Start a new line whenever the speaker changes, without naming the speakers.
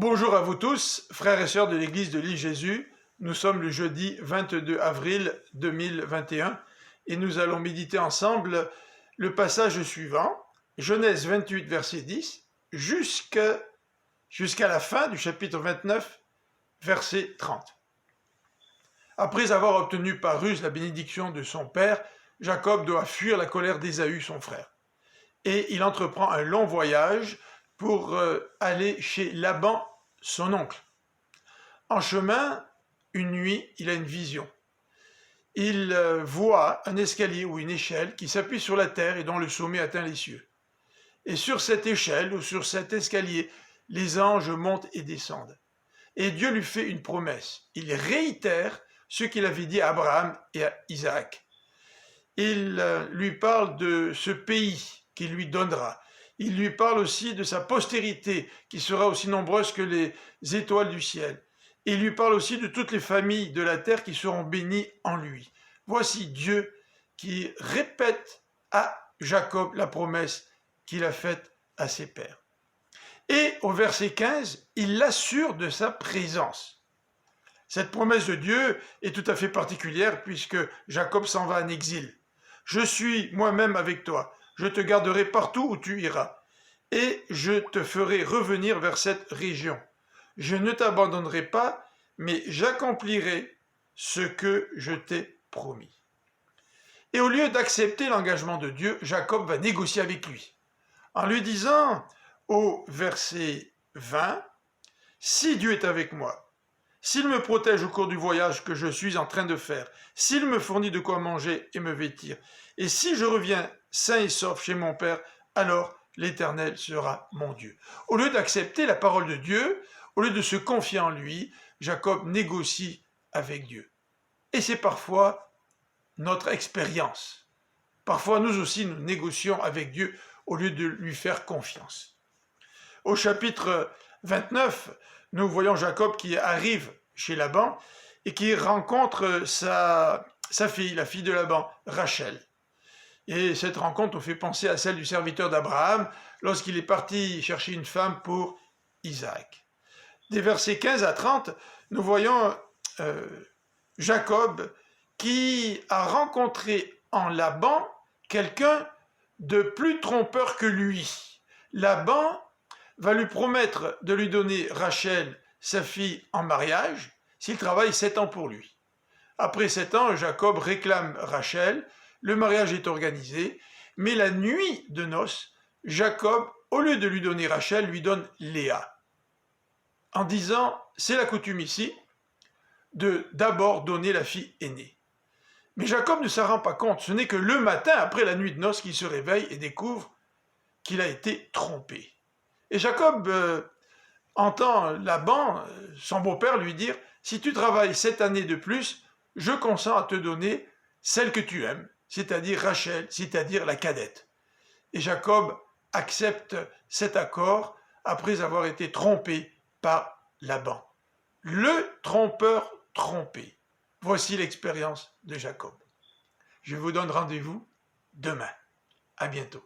Bonjour à vous tous, frères et sœurs de l'église de l'île Jésus. Nous sommes le jeudi 22 avril 2021 et nous allons méditer ensemble le passage suivant, Genèse 28, verset 10, jusqu'à la fin du chapitre 29, verset 30. Après avoir obtenu par ruse la bénédiction de son père, Jacob doit fuir la colère d'Ésaü, son frère. Et il entreprend un long voyage pour aller chez Laban, son oncle. En chemin, une nuit, il a une vision. Il voit un escalier ou une échelle qui s'appuie sur la terre et dont le sommet atteint les cieux. Et sur cette échelle ou sur cet escalier, les anges montent et descendent. Et Dieu lui fait une promesse. Il réitère ce qu'il avait dit à Abraham et à Isaac. Il lui parle de ce pays qu'il lui donnera. Il lui parle aussi de sa postérité qui sera aussi nombreuse que les étoiles du ciel. Il lui parle aussi de toutes les familles de la terre qui seront bénies en lui. Voici Dieu qui répète à Jacob la promesse qu'il a faite à ses pères. Et au verset 15, il l'assure de sa présence. Cette promesse de Dieu est tout à fait particulière puisque Jacob s'en va en exil. Je suis moi-même avec toi. Je te garderai partout où tu iras, et je te ferai revenir vers cette région. Je ne t'abandonnerai pas, mais j'accomplirai ce que je t'ai promis. Et au lieu d'accepter l'engagement de Dieu, Jacob va négocier avec lui, en lui disant au verset 20, « Si Dieu est avec moi, s'il me protège au cours du voyage que je suis en train de faire, s'il me fournit de quoi manger et me vêtir, et si je reviens sain et sauf chez mon Père, alors l'Éternel sera mon Dieu. » Au lieu d'accepter la parole de Dieu, au lieu de se confier en lui, Jacob négocie avec Dieu. Et c'est parfois notre expérience. Parfois, nous aussi, nous négocions avec Dieu au lieu de lui faire confiance. Au chapitre 29, nous voyons Jacob qui arrive chez Laban et qui rencontre sa fille, la fille de Laban, Rachel. Et cette rencontre nous fait penser à celle du serviteur d'Abraham lorsqu'il est parti chercher une femme pour Isaac. Des versets 15 à 30, nous voyons Jacob qui a rencontré en Laban quelqu'un de plus trompeur que lui. Laban va lui promettre de lui donner Rachel, sa fille, en mariage, s'il travaille 7 ans pour lui. Après 7 ans, Jacob réclame Rachel, le mariage est organisé, mais la nuit de noces, Jacob, au lieu de lui donner Rachel, lui donne Léa, en disant, c'est la coutume ici, de d'abord donner la fille aînée. Mais Jacob ne s'en rend pas compte, ce n'est que le matin, après la nuit de noces, qu'il se réveille et découvre qu'il a été trompé. Et Jacob entend Laban, son beau-père, lui dire, si tu travailles 7 années de plus, je consens à te donner celle que tu aimes, c'est-à-dire Rachel, c'est-à-dire la cadette. Et Jacob accepte cet accord après avoir été trompé par Laban. Le trompeur trompé. Voici l'expérience de Jacob. Je vous donne rendez-vous demain. À bientôt.